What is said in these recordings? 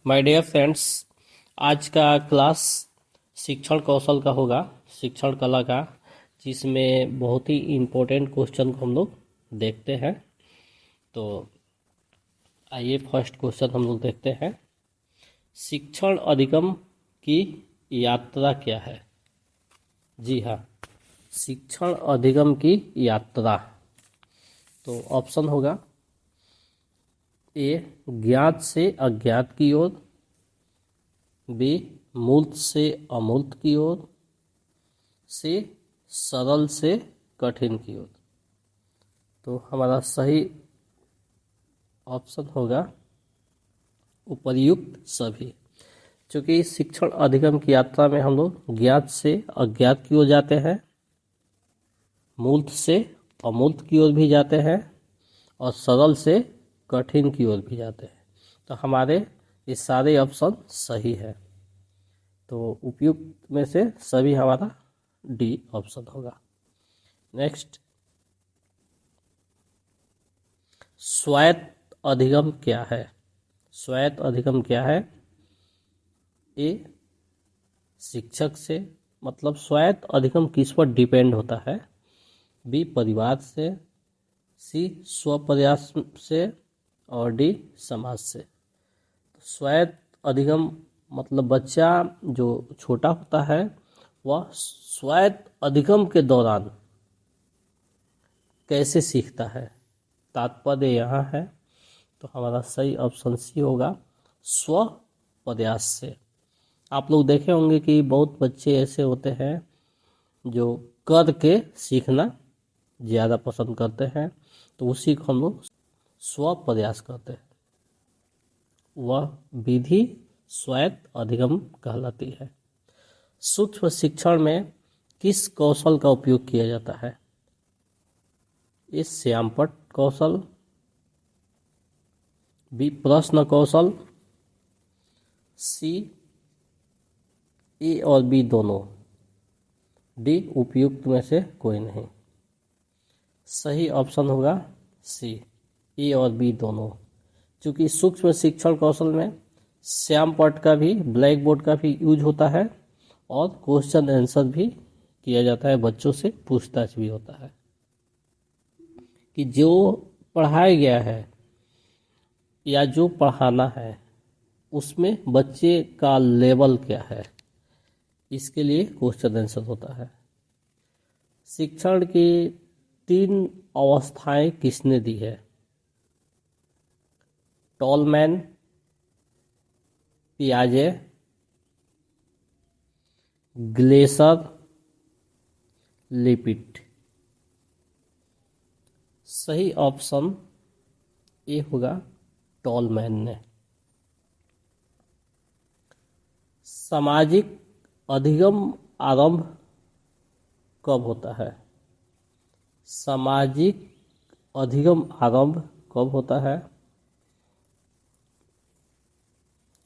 My dear friends, आज का class शिक्षण कौशल का होगा, शिक्षण कला का, जिसमें बहुत ही इम्पोर्टेंट क्वेश्चन को हम लोग देखते हैं। तो आइए फर्स्ट क्वेश्चन हम लोग देखते हैं। शिक्षण अधिगम की यात्रा क्या है? जी हाँ, शिक्षण अधिगम की यात्रा। तो ऑप्शन होगा ए ज्ञात से अज्ञात की ओर, बी मूर्त से अमूर्त की ओर, सी सरल से कठिन की ओर। तो हमारा सही ऑप्शन होगा उपर्युक्त सभी। क्योंकि शिक्षण अधिगम की यात्रा में हम लोग ज्ञात से अज्ञात की ओर जाते हैं, मूर्त से अमूर्त की ओर भी जाते हैं और सरल से कठिन की ओर भी जाते हैं। तो हमारे ये सारे ऑप्शन सही है। तो उपयुक्त में से सभी हमारा डी ऑप्शन होगा। नेक्स्ट, स्वायत्त अधिगम क्या है? स्वायत्त अधिगम क्या है? ए शिक्षक से, मतलब स्वायत्त अधिगम किस पर डिपेंड होता है? बी परिवार से, सी स्वप्रयास से और डी समाज से। तो स्वायत्त अधिगम मतलब बच्चा जो छोटा होता है वह स्वायत्त अधिगम के दौरान कैसे सीखता है, तात्पर्य यहाँ है। तो हमारा सही ऑप्शन सी होगा स्व प्रयास से। आप लोग देखे होंगे कि बहुत बच्चे ऐसे होते हैं जो कर के सीखना ज़्यादा पसंद करते हैं, तो उसी को हम लोग स्व प्रयास करते हैं। वह विधि स्वायत्त अधिगम कहलाती है। सूक्ष्म शिक्षण में किस कौशल का उपयोग किया जाता है? इस श्यामपट्ट कौशल, बी प्रश्न कौशल, सी ए और बी दोनों, डी उपयुक्त में से कोई नहीं। सही ऑप्शन होगा सी ए और बी दोनों। क्योंकि सूक्ष्म शिक्षण कौशल में श्यामपट्ट का भी, ब्लैक बोर्ड का भी यूज होता है और क्वेश्चन आंसर भी किया जाता है, बच्चों से पूछताछ भी होता है कि जो पढ़ाया गया है या जो पढ़ाना है उसमें बच्चे का लेवल क्या है, इसके लिए क्वेश्चन आंसर होता है। शिक्षण की 3 अवस्थाएं किसने दी है? टॉलमैन, पियाजे, ग्लेसर, लिपिट। सही ऑप्शन ए होगा टॉलमैन ने। सामाजिक अधिगम आरंभ कब होता है? सामाजिक अधिगम आरंभ कब होता है,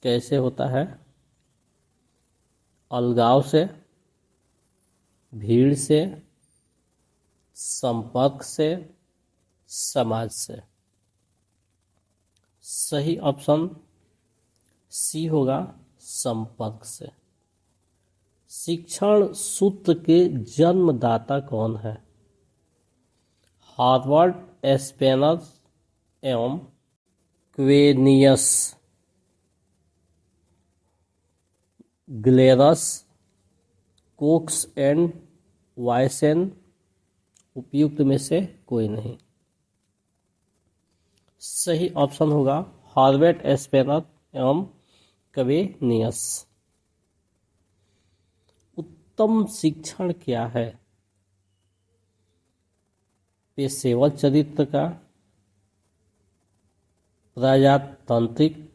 कैसे होता है? अलगाव से, भीड़ से, संपर्क से, समाज से। सही ऑप्शन सी होगा संपर्क से। शिक्षण सूत्र के जन्मदाता कौन है? हार्वर्ड, स्पेनर एवं क्वेनियस, ग्लेरस, कोक्स एंड वायसेन। उपयुक्त में से कोई नहीं। सही ऑप्शन होगा हार्वर्ड, स्पेनर एवं क्वेनियस। उत्तम शिक्षण क्या है? पेशेवर चरित्र का, प्रजातांत्रिक,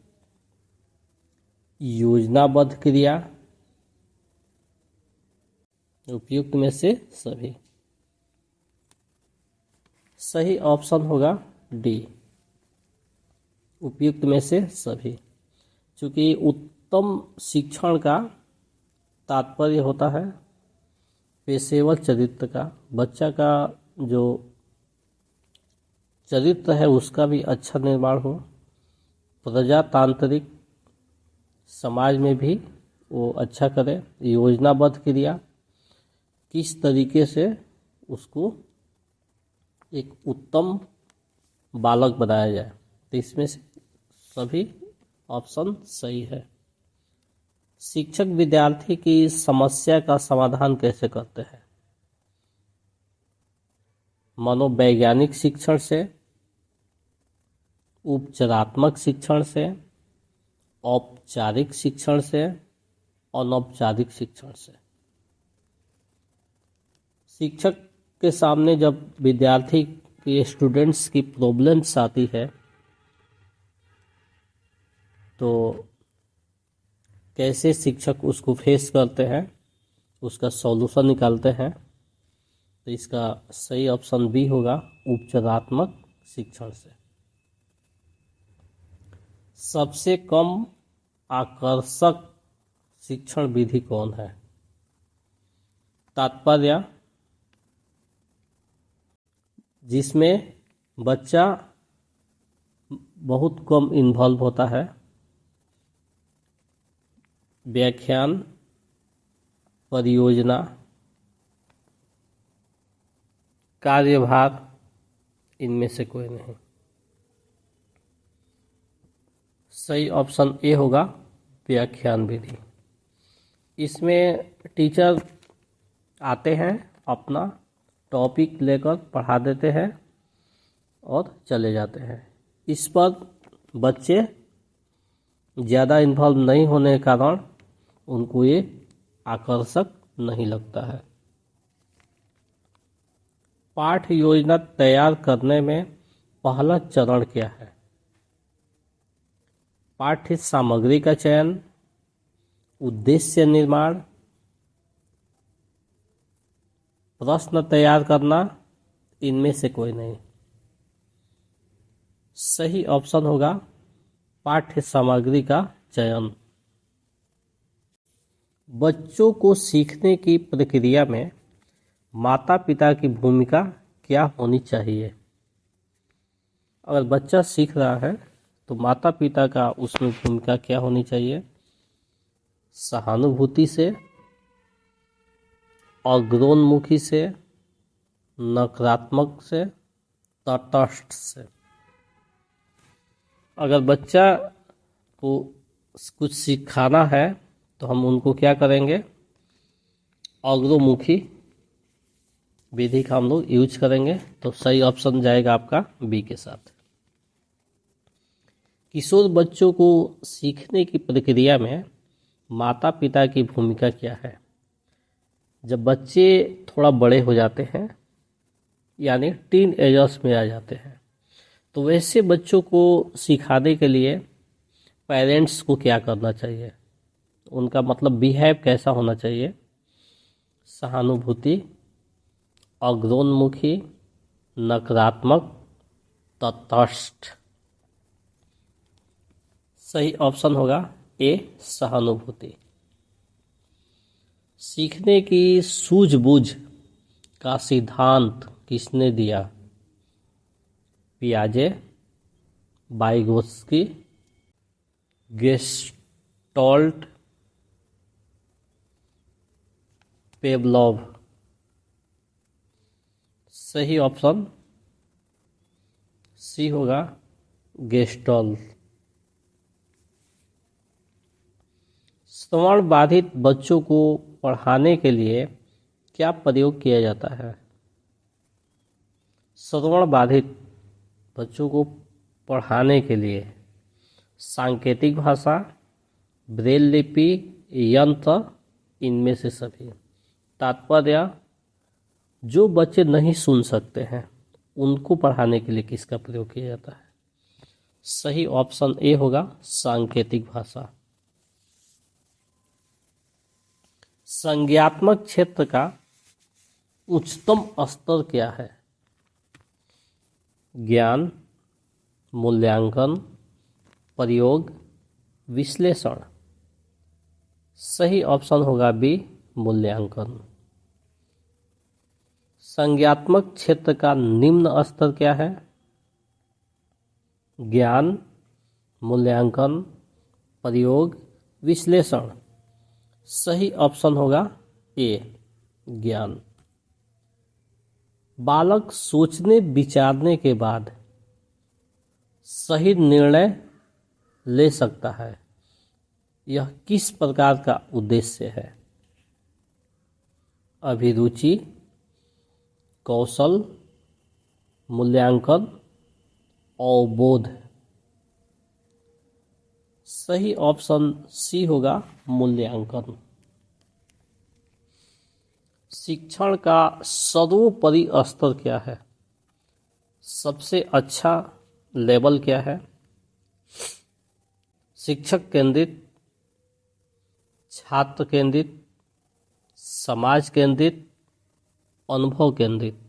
योजनाबद्ध क्रिया। उपयुक्त में से सभी। सही ऑप्शन होगा डी, उपयुक्त में से सभी। क्योंकि उत्तम शिक्षण का तात्पर्य होता है पेशेवर चरित्र का, बच्चा का जो चरित्र है उसका भी अच्छा निर्माण हो, प्रजातांत्रिक समाज में भी वो अच्छा करे। योजनाबद्ध क्रिया, किस तरीके से उसको एक उत्तम बालक बनाया जाए। तो इसमें से सभी ऑप्शन सही है। शिक्षक विद्यार्थी की समस्या का समाधान कैसे करते हैं? मनोवैज्ञानिक शिक्षण से, उपचारात्मक शिक्षण से, औपचारिक शिक्षण से, अनौपचारिक शिक्षण से। शिक्षक के सामने जब विद्यार्थी की, स्टूडेंट्स की प्रॉब्लम्स आती है तो कैसे शिक्षक उसको फेस करते हैं, उसका सॉल्यूशन निकालते हैं। तो इसका सही ऑप्शन बी होगा, उपचारात्मक शिक्षण से। सबसे कम आकर्षक शिक्षण विधि कौन है? तात्पर्य, जिसमें बच्चा बहुत कम इन्वॉल्व होता है। व्याख्यान, परियोजना, कार्यभार, इनमें से कोई नहीं। सही ऑप्शन ए होगा, व्याख्यान विधि। इसमें टीचर आते हैं, अपना टॉपिक लेकर पढ़ा देते हैं और चले जाते हैं। इस पर बच्चे ज़्यादा इन्वॉल्व नहीं होने के कारण उनको ये आकर्षक नहीं लगता है। पाठ योजना तैयार करने में पहला चरण क्या है? पाठ्य सामग्री का चयन, उद्देश्य निर्माण, प्रश्न तैयार करना, इनमें से कोई नहीं। सही ऑप्शन होगा, पाठ्य सामग्री का चयन। बच्चों को सीखने की प्रक्रिया में माता पिता की भूमिका क्या होनी चाहिए? अगर बच्चा सीख रहा है तो माता पिता का उसमें भूमिका क्या होनी चाहिए? सहानुभूति से, अग्रोन्मुखी से, नकारात्मक से, तटस्थ से। अगर बच्चा को कुछ सिखाना है तो हम उनको क्या करेंगे? अग्रोमुखी विधि का हम लोग यूज करेंगे। तो सही ऑप्शन जाएगा आपका बी के साथ। किशोर बच्चों को सीखने की प्रक्रिया में माता पिता की भूमिका क्या है? जब बच्चे थोड़ा बड़े हो जाते हैं, यानी टीन एजर्स में आ जाते हैं, तो वैसे बच्चों को सिखाने के लिए पेरेंट्स को क्या करना चाहिए? उनका मतलब बिहेव कैसा होना चाहिए? सहानुभूति, अग्रोन्मुखी, नकारात्मक, तटस्थ। सही ऑप्शन होगा ए, सहानुभूति। सीखने की सूझबूझ का सिद्धांत किसने दिया? पियाजे, वाइगोत्स्की, गेस्टॉल्ट, पेवलोव। सही ऑप्शन सी होगा, गेस्टॉल्ट। श्रवण बाधित बच्चों को पढ़ाने के लिए क्या प्रयोग किया जाता है? श्रवण बाधित बच्चों को पढ़ाने के लिए सांकेतिक भाषा, ब्रेल लिपि, यंत्र, इनमें से सभी। तात्पर्य, जो बच्चे नहीं सुन सकते हैं उनको पढ़ाने के लिए किसका प्रयोग किया जाता है? सही ऑप्शन ए होगा, सांकेतिक भाषा। संज्ञात्मक क्षेत्र का उच्चतम स्तर क्या है? ज्ञान, मूल्यांकन, प्रयोग, विश्लेषण। सही ऑप्शन होगा बी, मूल्यांकन। संज्ञात्मक क्षेत्र का निम्न स्तर क्या है? ज्ञान, मूल्यांकन, प्रयोग, विश्लेषण। सही ऑप्शन होगा ए, ज्ञान। बालक सोचने विचारने के बाद सही निर्णय ले सकता है। यह किस प्रकार का उद्देश्य है? अभिरुचि, कौशल, मूल्यांकन, अवबोध। सही ऑप्शन सी होगा, मूल्यांकन। शिक्षण का सर्वोपरि स्तर क्या है? सबसे अच्छा लेवल क्या है? शिक्षक केंद्रित, छात्र केंद्रित, समाज केंद्रित, अनुभव केंद्रित।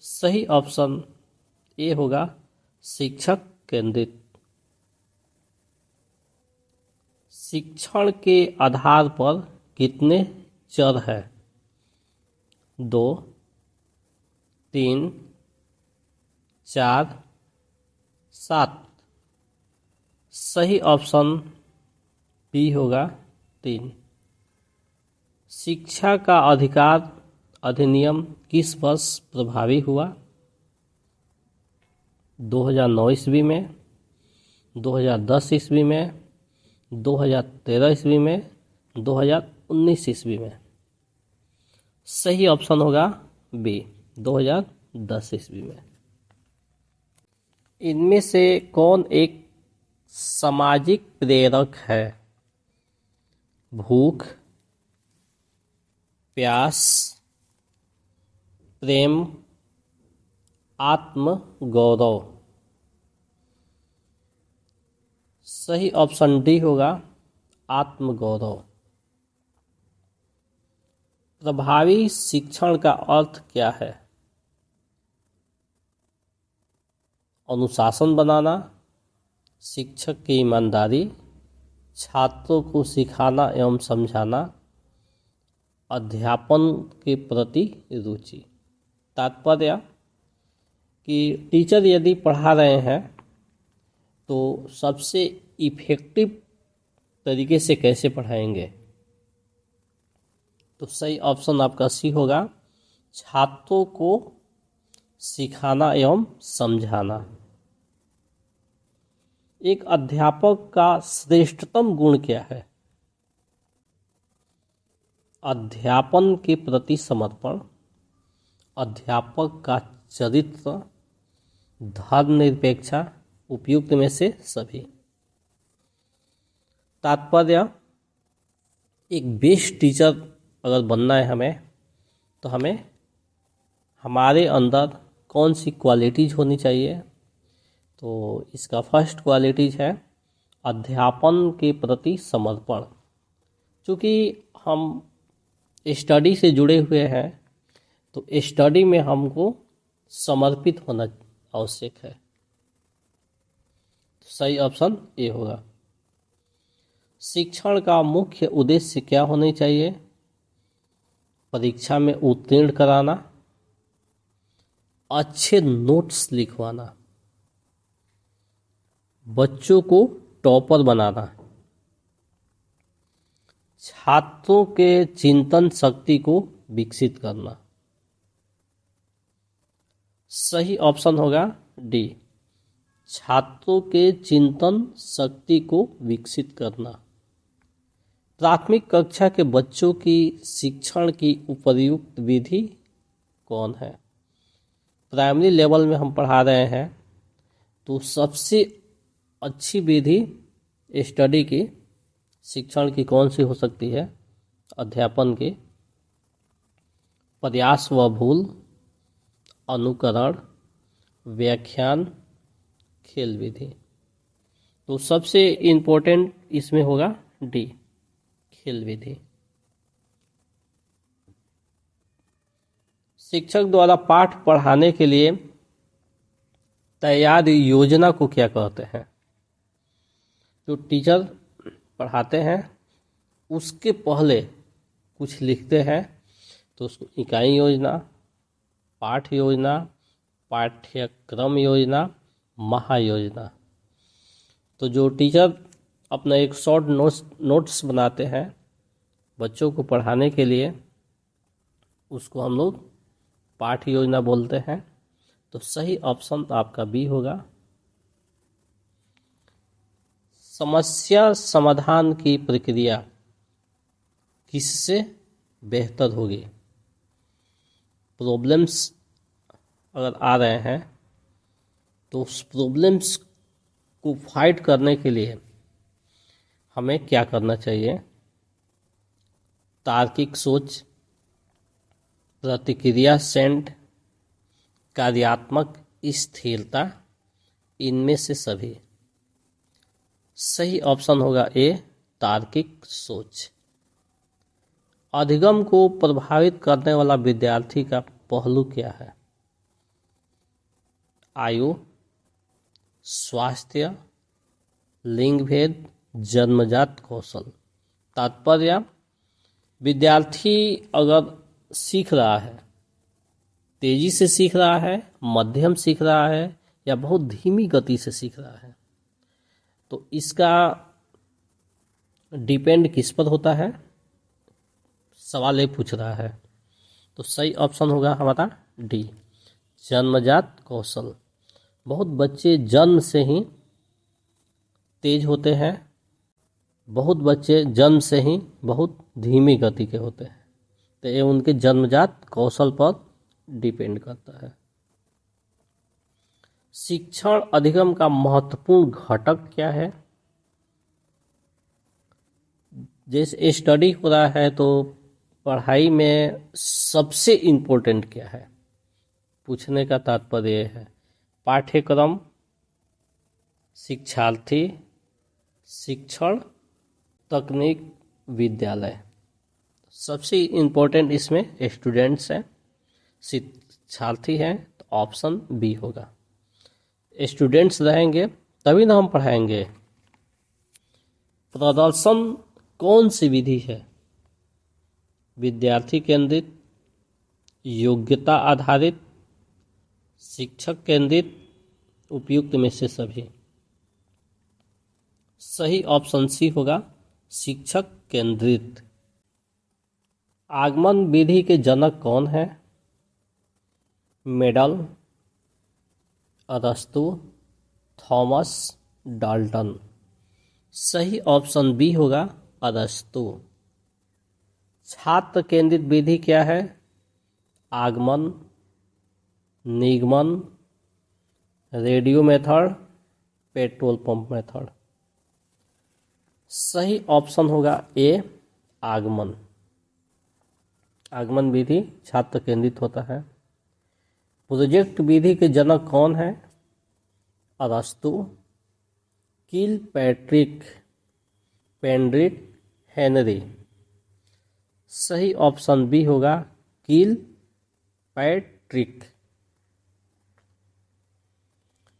सही ऑप्शन ए होगा, शिक्षक केंद्रित। शिक्षण के आधार पर कितने चर हैं? 2, 3, 4, 7। सही ऑप्शन बी होगा, 3। शिक्षा का अधिकार अधिनियम किस वर्ष प्रभावी हुआ? 2009 ईस्वी में, 2010 ईस्वी में, 2013 ईस्वी में, 2019 ईस्वी में। सही ऑप्शन होगा बी, 2010 ईस्वी में। इनमें से कौन एक सामाजिक प्रेरक है? भूख, प्यास, प्रेम, आत्म गौरव। सही ऑप्शन डी होगा, आत्मगौरव। प्रभावी शिक्षण का अर्थ क्या है? अनुशासन बनाना, शिक्षक की ईमानदारी, छात्रों को सिखाना एवं समझाना, अध्यापन के प्रति रुचि। तात्पर्य कि टीचर यदि पढ़ा रहे हैं तो सबसे इफेक्टिव तरीके से कैसे पढ़ाएंगे? तो सही ऑप्शन आपका सी होगा, छात्रों को सिखाना एवं समझाना। एक अध्यापक का श्रेष्ठतम गुण क्या है? अध्यापन के प्रति समर्पण, अध्यापक का चरित्र, धर्मनिरपेक्षता, उपयुक्त में से सभी। तात्पर्य, एक बेस्ट टीचर अगर बनना है हमें, तो हमें हमारे अंदर कौन सी क्वालिटीज होनी चाहिए? तो इसका फर्स्ट क्वालिटीज है अध्यापन के प्रति समर्पण। चूँकि हम स्टडी से जुड़े हुए हैं तो स्टडी में हमको समर्पित होना आवश्यक है। सही ऑप्शन ए होगा। शिक्षण का मुख्य उद्देश्य क्या होना चाहिए? परीक्षा में उत्तीर्ण कराना, अच्छे नोट्स लिखवाना, बच्चों को टॉपर बनाना, छात्रों के चिंतन शक्ति को विकसित करना। सही ऑप्शन होगा डी, छात्रों के चिंतन शक्ति को विकसित करना। प्राथमिक कक्षा के बच्चों की शिक्षण की उपयुक्त विधि कौन है? प्राइमरी लेवल में हम पढ़ा रहे हैं तो सबसे अच्छी विधि स्टडी की, शिक्षण की कौन सी हो सकती है? अध्यापन की प्रयास व भूल, अनुकरण, व्याख्यान, खेल विधि। तो सबसे इम्पोर्टेंट इसमें होगा डी, खेल विधि। शिक्षक द्वारा पाठ पढ़ाने के लिए तैयार योजना को क्या कहते हैं? जो टीचर पढ़ाते हैं उसके पहले कुछ लिखते हैं तो उसको इकाई योजना, पाठ योजना, पाठ्यक्रम योजना, महायोजना। तो जो टीचर अपना एक शॉर्ट नोट्स बनाते हैं बच्चों को पढ़ाने के लिए, उसको हम लोग पाठ्य योजना बोलते हैं। तो सही ऑप्शन आपका बी होगा। समस्या समाधान की प्रक्रिया किससे बेहतर होगी? प्रॉब्लम्स अगर आ रहे हैं तो उस प्रॉब्लम्स को फाइट करने के लिए हमें क्या करना चाहिए? तार्किक सोच, प्रतिक्रिया सेंट, कार्यात्मक स्थिरता, इनमें से सभी। सही ऑप्शन होगा ए, तार्किक सोच। अधिगम को प्रभावित करने वाला विद्यार्थी का पहलू क्या है? आयु, स्वास्थ्य, लिंग भेद, जन्मजात कौशल। तात्पर्य, विद्यार्थी अगर सीख रहा है, तेजी से सीख रहा है, मध्यम सीख रहा है या बहुत धीमी गति से सीख रहा है, तो इसका डिपेंड किस पर होता है? सवाल ये पूछ रहा है। तो सही ऑप्शन होगा हमारा डी, जन्मजात कौशल। बहुत बच्चे जन्म से ही तेज होते हैं, बहुत बच्चे जन्म से ही बहुत धीमी गति के होते हैं। तो ये उनके जन्मजात कौशल पर डिपेंड करता है। शिक्षण अधिगम का महत्वपूर्ण घटक क्या है? जैसे स्टडी हो रहा है तो पढ़ाई में सबसे इम्पोर्टेंट क्या है? पूछने का तात्पर्य है पाठ्यक्रम, शिक्षार्थी, शिक्षण, तकनीक, विद्यालय। सबसे इम्पोर्टेंट इसमें स्टूडेंट्स हैं, शिक्षार्थी हैं, तो ऑप्शन बी होगा। स्टूडेंट्स रहेंगे तभी ना हम पढ़ाएंगे। प्रदर्शन कौन सी विधि है? विद्यार्थी केंद्रित, योग्यता आधारित, शिक्षक केंद्रित, उपयुक्त में से सभी। सही ऑप्शन सी होगा, शिक्षक केंद्रित। आगमन विधि के जनक कौन है? मेडल, अरस्तु, थॉमस, डाल्टन। सही ऑप्शन बी होगा, अरस्तु। छात्र केंद्रित विधि क्या है? आगमन, निगमन, radio method, petrol pump method. सही ऑप्शन होगा ए, आगमन। आगमन विधि छात्र केंद्रित होता है। प्रोजेक्ट विधि के जनक कौन है? अरस्तु, किलपैट्रिक, पेंड्रिक, हेनरी। सही ऑप्शन बी होगा, किलपैट्रिक।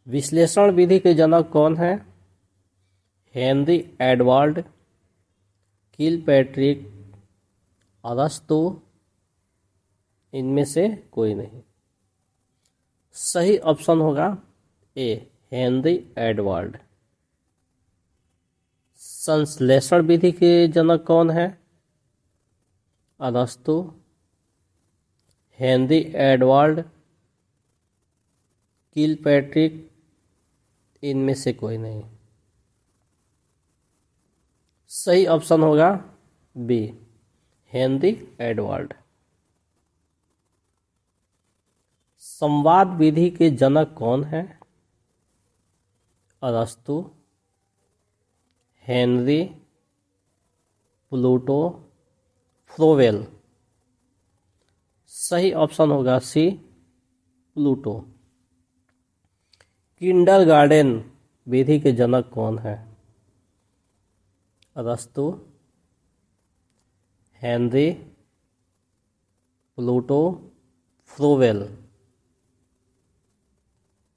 विश्लेषण विधि के जनक कौन है? हेनरी एडवर्ड, किलपैट्रिक, अरस्तु, इनमें से कोई नहीं। सही ऑप्शन होगा ए, हेनरी एडवर्ड। संश्लेषण विधि के जनक कौन है? अरस्तु, हेनरी एडवर्ड, किलपैट्रिक, इनमें से कोई नहीं। सही ऑप्शन होगा बी, हेनरी एडवर्ड। संवाद विधि के जनक कौन है? अरस्तु, हेनरी, प्लूटो, फ्रोवेल। सही ऑप्शन होगा सी, प्लूटो। किंडरगार्टन विधि के जनक कौन है? अरस्तु, हेनरी, प्लूटो, फ्रोवेल।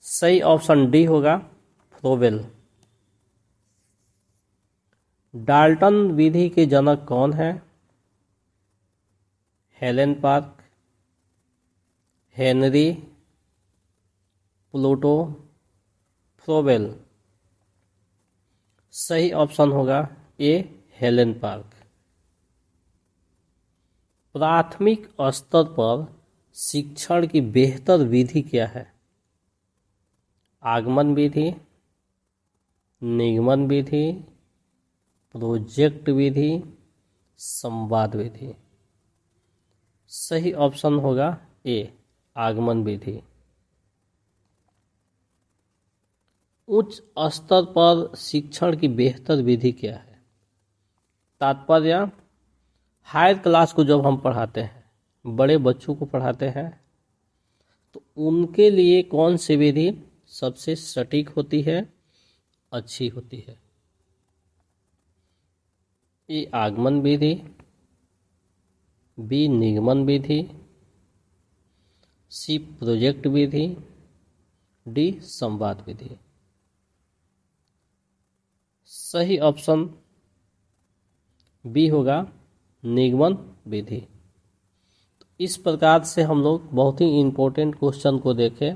सही ऑप्शन डी होगा, फ्रोवेल। डाल्टन विधि के जनक कौन है? Helen park, Henry, Pluto, फ्रोवेल। सही ऑप्शन होगा ए हेलेन पार्क। प्राथमिक स्तर पर शिक्षण की बेहतर विधि क्या है? आगमन विधि, निगमन विधि, प्रोजेक्ट विधि, संवाद विधि। सही ऑप्शन होगा ए आगमन विधि। उच्च स्तर पर शिक्षण की बेहतर विधि क्या है? तात्पर्य, हायर क्लास को जब हम पढ़ाते हैं, बड़े बच्चों को पढ़ाते हैं, तो उनके लिए कौन सी विधि सबसे सटीक होती है, अच्छी होती है? ए आगमन विधि, बी निगमन विधि, सी प्रोजेक्ट विधि, डी संवाद विधि। सही ऑप्शन बी होगा निगमन विधि। तो इस प्रकार से हम लोग बहुत ही इम्पोर्टेंट क्वेश्चन को देखे,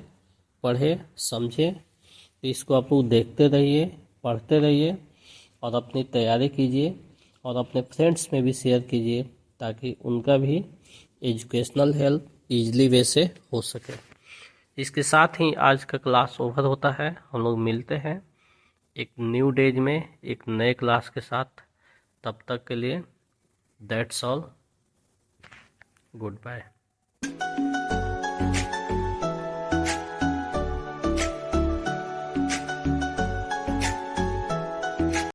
पढ़े, समझे। तो इसको आप लोग देखते रहिए, पढ़ते रहिए और अपनी तैयारी कीजिए और अपने फ्रेंड्स में भी शेयर कीजिए ताकि उनका भी एजुकेशनल हेल्प ईजिली वे से हो सके। इसके साथ ही आज का क्लास ओवर होता है। हम लोग मिलते हैं एक न्यू डेज में एक नए क्लास के साथ। तब तक के लिए दैट्स ऑल, गुड बाय।